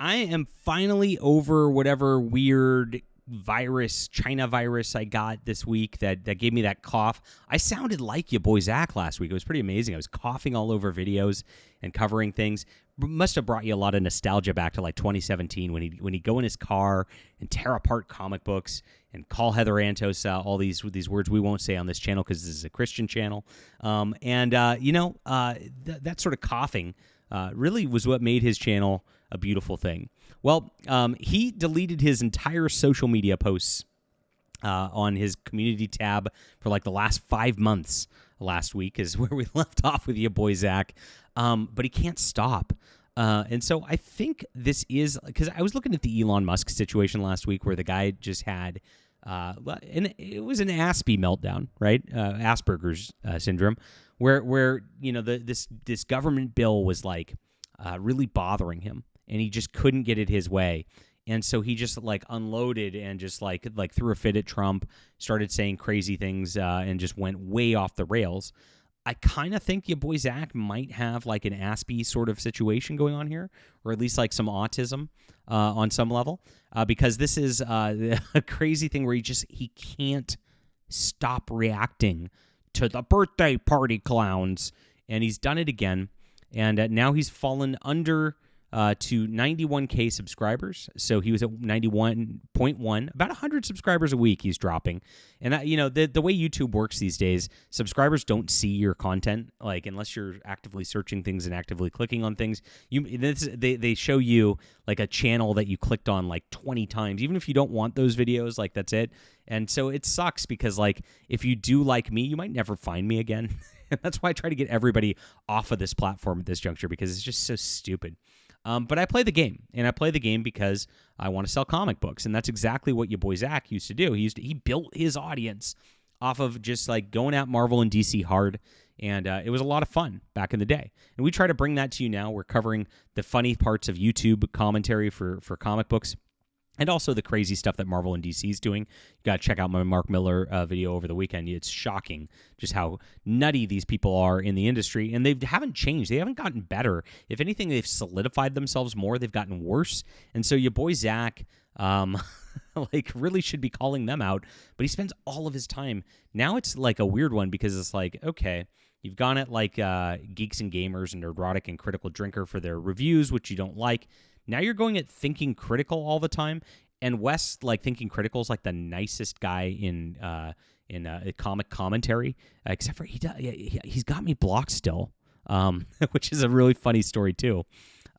I am finally over whatever weird China virus I got this week that gave me that cough. I sounded like your boy Zack last week. It was pretty amazing. I was coughing all over videos and covering things. Must have brought you a lot of nostalgia back to like 2017 when he'd go in his car and tear apart comic books and call Heather Antos all these words we won't say on this channel because this is a Christian channel. That sort of coughing really was what made his channel a beautiful thing. Well, he deleted his entire social media posts on his community tab for like the last 5 months. Last week is where we left off with your boy Zack, but he can't stop. And so I think this is because I was looking at the Elon Musk situation last week where the guy just had, and it was an Aspie meltdown, right? Asperger's syndrome, where this government bill was like really bothering him, and he just couldn't get it his way. And so he just like unloaded and just like threw a fit at Trump, started saying crazy things, and just went way off the rails. I kind of think your boy Zack might have like an Aspie sort of situation going on here, or at least like some autism on some level, because this is a crazy thing where he can't stop reacting to the birthday party clowns, and he's done it again, and now he's fallen under to 91K subscribers. So he was at 91.1, about 100 subscribers a week he's dropping. And, the way YouTube works these days, subscribers don't see your content, like, unless you're actively searching things and actively clicking on things. They show you, like, a channel that you clicked on, like, 20 times. Even if you don't want those videos, like, that's it. And so it sucks because, like, if you do like me, you might never find me again. And that's why I try to get everybody off of this platform at this juncture, because it's just so stupid. But I play the game, and I play the game because I want to sell comic books, and that's exactly what your boy Zack used to do. He built his audience off of just like going at Marvel and DC hard, and it was a lot of fun back in the day. And we try to bring that to you now. We're covering the funny parts of YouTube commentary for comic books, and also the crazy stuff that Marvel and DC is doing. You got to check out my Mark Miller video over the weekend. It's shocking just how nutty these people are in the industry, and they haven't changed. They haven't gotten better. If anything, they've solidified themselves more. They've gotten worse. And so your boy Zack, really should be calling them out, but he spends all of his time. Now it's like a weird one because it's like, okay, you've gone at like Geeks and Gamers and Neurotic and Critical Drinker for their reviews, which you don't like. Now you're going at Thinking Critical all the time, and Wes, like, Thinking Critical is like the nicest guy in comic commentary, except for he's got me blocked still, which is a really funny story too.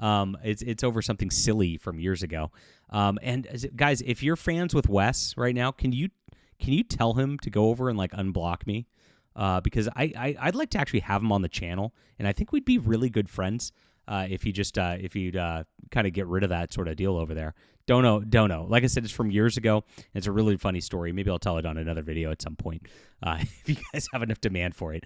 It's over something silly from years ago. And guys, if you're fans with Wes right now, can you tell him to go over and like unblock me? Because I'd like to actually have him on the channel, and I think we'd be really good friends. If you'd kind of get rid of that sort of deal over there. Don't know. Like I said, it's from years ago. It's a really funny story. Maybe I'll tell it on another video at some point if you guys have enough demand for it.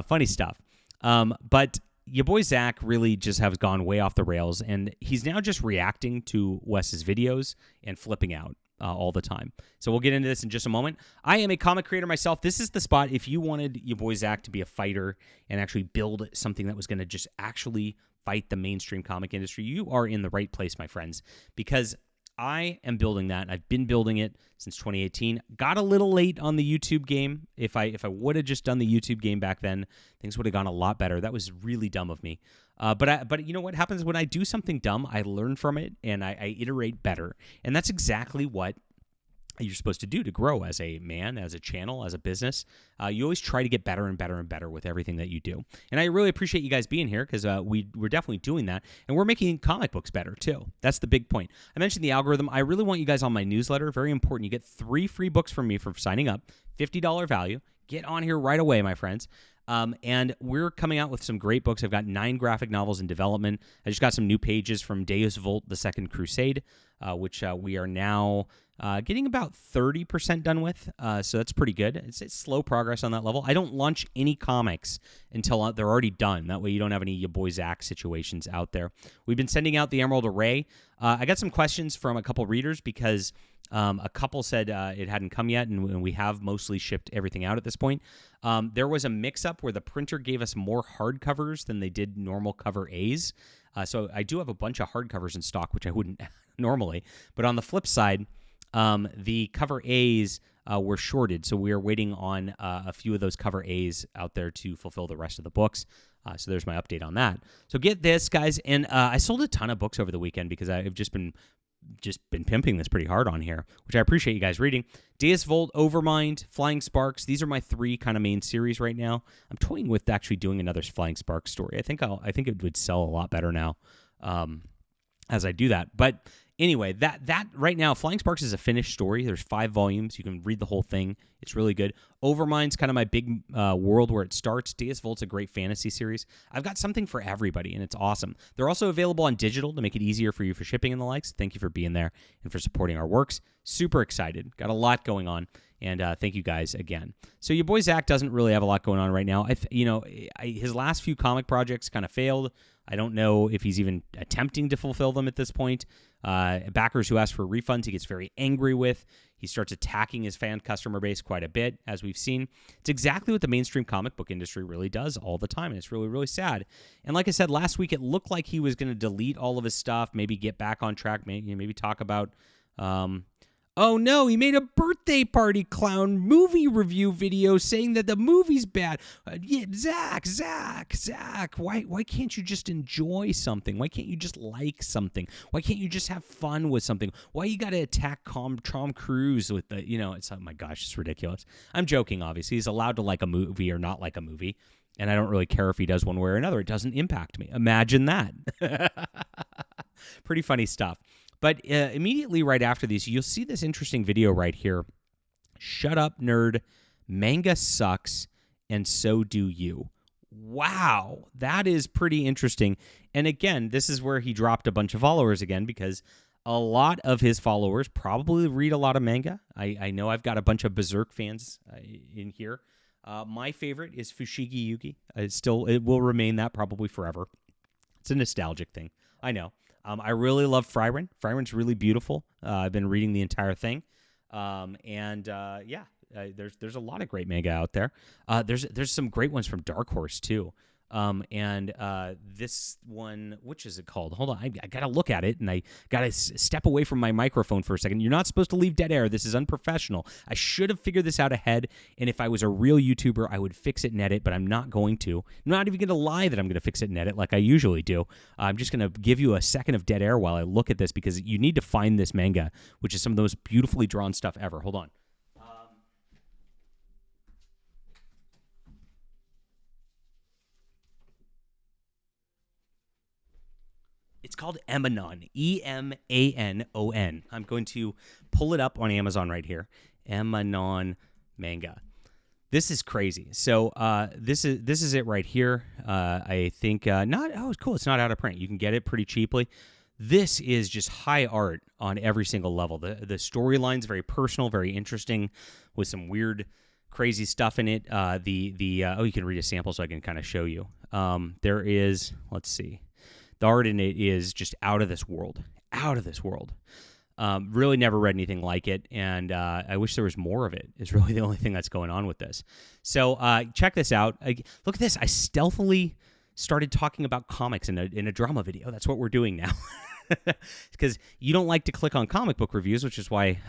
Funny stuff. But your boy Zack really just has gone way off the rails, and he's now just reacting to Wes's videos and flipping out all the time. So we'll get into this in just a moment. I am a comic creator myself. This is the spot if you wanted your boy Zack to be a fighter and actually build something that was going to just actually fight the mainstream comic industry. You are in the right place, my friends, because I am building that. I've been building it since 2018. Got a little late on the YouTube game. If I would have just done the YouTube game back then, things would have gone a lot better. That was really dumb of me. But you know what happens when I do something dumb? I learn from it and I iterate better. And that's exactly what you're supposed to do to grow as a man, as a channel, as a business. You always try to get better and better and better with everything that you do. And I really appreciate you guys being here because we're definitely doing that. And we're making comic books better too. That's the big point. I mentioned the algorithm. I really want you guys on my newsletter. Very important. You get 3 free books from me for signing up. $50 value. Get on here right away, my friends. And we're coming out with some great books. I've got 9 graphic novels in development. I just got some new pages from Deus Vult, The Second Crusade, which we are now getting about 30% done with. So that's pretty good. It's slow progress on that level. I don't launch any comics until they're already done. That way you don't have any your boy Zack situations out there. We've been sending out the Emerald Array. I got some questions from a couple readers because A couple said it hadn't come yet, and we have mostly shipped everything out at this point. There was a mix-up where the printer gave us more hardcovers than they did normal cover A's. So I do have a bunch of hardcovers in stock, which I wouldn't normally. But on the flip side, the cover A's were shorted, so we are waiting on a few of those cover A's out there to fulfill the rest of the books. So there's my update on that. So get this, guys, and I sold a ton of books over the weekend because I've just been pimping this pretty hard on here, which I appreciate you guys reading. Deus Vult, Overmind, Flying Sparks. These are my 3 kind of main series right now. I'm toying with actually doing another Flying Sparks story. I think it would sell a lot better now as I do that. But anyway, that right now, Flying Sparks is a finished story. There's 5 volumes. You can read the whole thing. It's really good. Overmind's kind of my big world where it starts. Deus Volt's a great fantasy series. I've got something for everybody, and it's awesome. They're also available on digital to make it easier for you for shipping and the likes. Thank you for being there and for supporting our works. Super excited. Got a lot going on, and thank you guys again. So your boy Zack doesn't really have a lot going on right now. His last few comic projects kind of failed. I don't know if he's even attempting to fulfill them at this point. Backers who ask for refunds, he gets very angry with. He starts attacking his fan customer base quite a bit, as we've seen. It's exactly what the mainstream comic book industry really does all the time, and it's really, really sad. And like I said, last week, it looked like he was going to delete all of his stuff, maybe get back on track, maybe talk about... oh no, he made a birthday party clown movie review video saying that the movie's bad. Yeah, Zack, why can't you just enjoy something? Why can't you just like something? Why can't you just have fun with something? Why you got to attack Tom Cruise with the, it's, oh my gosh, it's ridiculous. I'm joking, obviously. He's allowed to like a movie or not like a movie, and I don't really care if he does one way or another. It doesn't impact me. Imagine that. Pretty funny stuff. But immediately right after these, you'll see this interesting video right here. Shut up, nerd. Manga sucks, and so do you. Wow, that is pretty interesting. And again, this is where he dropped a bunch of followers again, because a lot of his followers probably read a lot of manga. I know I've got a bunch of Berserk fans in here. My favorite is Fushigi Yugi. It will remain that probably forever. It's a nostalgic thing. I know. I really love Frieren. Frieren's really beautiful. I've been reading the entire thing. There's a lot of great manga out there. There's some great ones from Dark Horse, too. This one, which is it called? Hold on, I got to look at it, and I got to step away from my microphone for a second. You're not supposed to leave dead air. This is unprofessional. I should have figured this out ahead, and if I was a real YouTuber, I would fix it and edit, but I'm not going to. I'm not even going to lie that I'm going to fix it and edit like I usually do. I'm just going to give you a second of dead air while I look at this, because you need to find this manga, which is some of the most beautifully drawn stuff ever. Hold on. It's called Emanon, Emanon. I'm going to pull it up on Amazon right here. Emanon manga. This is crazy. So this is it right here. I think it's cool. It's not out of print. You can get it pretty cheaply. This is just high art on every single level. The storyline's very personal, very interesting, with some weird, crazy stuff in it. You can read a sample so I can kind of show you. There is, let's see. The art in it is just out of this world. Really never read anything like it, and I wish there was more of it. Is really the only thing that's going on with this. So check this out. Look at this. I stealthily started talking about comics in a drama video. That's what we're doing now. Because you don't like to click on comic book reviews, which is why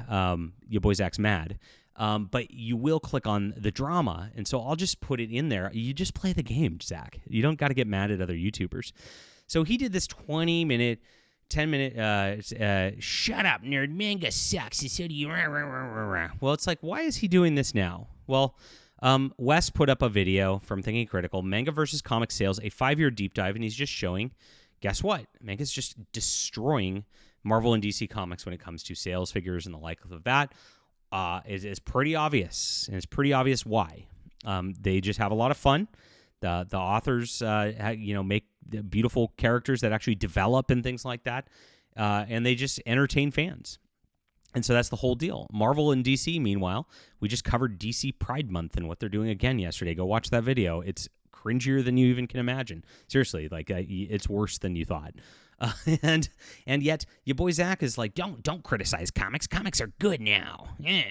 your boy Zack's mad. But you will click on the drama, and so I'll just put it in there. You just play the game, Zack. You don't got to get mad at other YouTubers. So he did this 10-minute, shut up, nerd, manga sucks, and so do you. Well, it's like, why is he doing this now? Well, Wes put up a video from Thinking Critical, Manga versus Comic Sales, a 5-year deep dive, and he's just showing, guess what? Manga's just destroying Marvel and DC Comics when it comes to sales figures and the like of that. Is pretty obvious, and it's pretty obvious why. They just have a lot of fun. The authors, make beautiful characters that actually develop and things like that, and they just entertain fans. And so that's the whole deal. Marvel and DC, meanwhile, we just covered DC Pride Month and what they're doing again yesterday. Go watch that video. It's cringier than you even can imagine. Seriously, it's worse than you thought. and yet your boy Zach is like, don't criticize comics. Comics are good now. Yeah.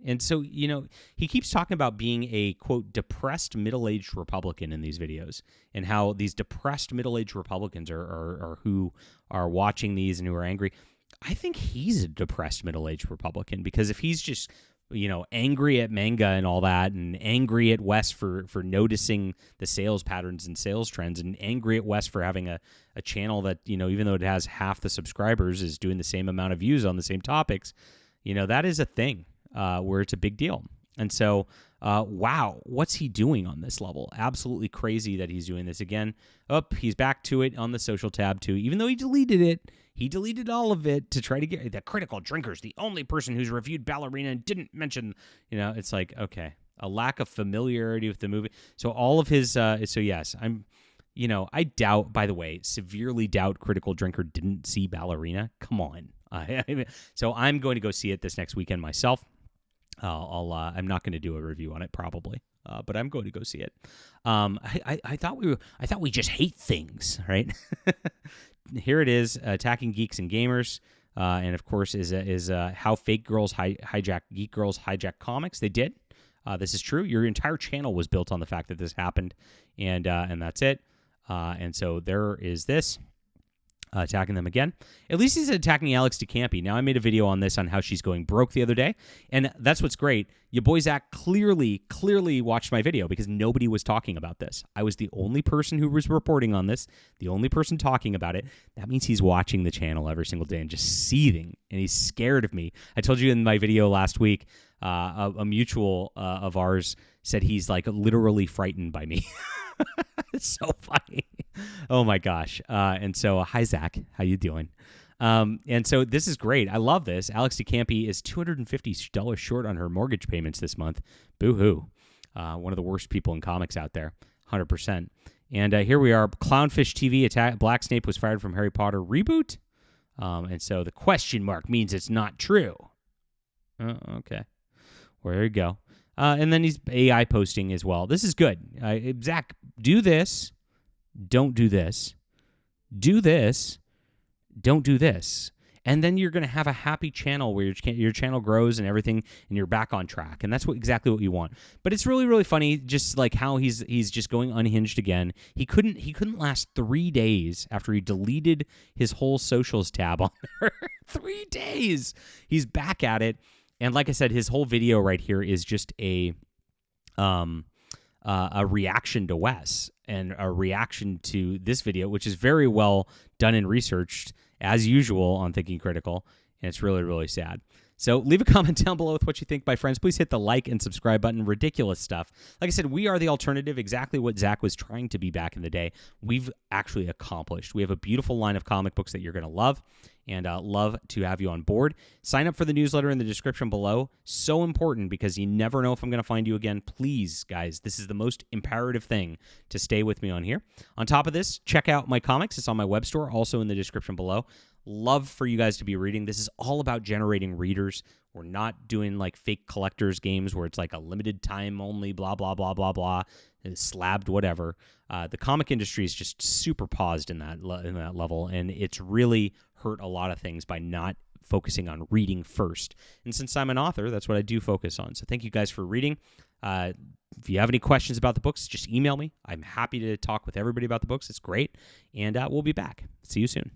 And so, he keeps talking about being a, quote, depressed middle-aged Republican in these videos, and how these depressed middle-aged Republicans are who are watching these and who are angry. I think he's a depressed middle-aged Republican, because if he's just, angry at manga and all that, and angry at Wes for noticing the sales patterns and sales trends, and angry at Wes for having a channel that, even though it has half the subscribers, is doing the same amount of views on the same topics, that is a thing where it's a big deal. And so, wow, what's he doing on this level? Absolutely crazy that he's doing this again. He's back to it on the social tab too, even though he deleted it. He deleted all of it to try to get the critical drinkers, the only person who's reviewed Ballerina and didn't mention, it's like, okay, a lack of familiarity with the movie. So all of his, so yes, I doubt, by the way, severely doubt Critical Drinker didn't see Ballerina. Come on. So I'm going to go see it this next weekend myself. I'm not going to do a review on it probably, but I'm going to go see it. I thought we just hate things, right? Here it is, attacking geeks and gamers, and of course is how fake girls hijack geek girls hijack comics. They did. This is true. Your entire channel was built on the fact that this happened, and that's it. And so there is this. Attacking them again. At least he's attacking Alex DeCampi. Now, I made a video on this on how she's going broke the other day, and that's what's great. Your boy Zach clearly watched my video because nobody was talking about this. I was the only person who was reporting on this, the only person talking about it. That means he's watching the channel every single day and just seething, and he's scared of me. I told you in my video last week, a mutual of ours said he's like literally frightened by me. It's so funny. Oh my gosh. And so, hi Zach, how you doing? And so this is great. I love this. Alex DeCampi is $250 short on her mortgage payments this month. Boo-hoo. One of the worst people in comics out there, 100%. And here we are. Clownfish TV attack. Black Snape was fired from Harry Potter reboot. And so the question mark means it's not true. Okay. Well, there you go. And then he's AI posting as well. This is good. Zach, do this. Don't do this. Do this. Don't do this. And then you're going to have a happy channel where your channel grows and everything, and you're back on track. And that's exactly what you want. But it's really, really funny, just like how he's just going unhinged again. He couldn't last 3 days after he deleted his whole socials tab on there. 3 days. He's back at it. And like I said, his whole video right here is just a reaction to Wes and a reaction to this video, which is very well done and researched, as usual, on Thinking Critical, and it's really, really sad. So leave a comment down below with what you think, my friends. Please hit the like and subscribe button. Ridiculous stuff. Like I said, we are the alternative, exactly what Zach was trying to be back in the day. We've actually accomplished. We have a beautiful line of comic books that you're going to love, and love to have you on board. Sign up for the newsletter in the description below. So important, because you never know if I'm going to find you again. Please, guys, this is the most imperative thing to stay with me on here. On top of this, check out my comics. It's on my web store, also in the description below. Love for you guys to be reading. This is all about generating readers. We're not doing like fake collectors games where it's like a limited time only, blah, blah, blah, blah, blah, slabbed, whatever. The comic industry is just super paused in that level, and it's really hurt a lot of things by not focusing on reading first. And since I'm an author, that's what I do focus on. So thank you guys for reading. If you have any questions about the books, just email me. I'm happy to talk with everybody about the books. It's great. And we'll be back. See you soon.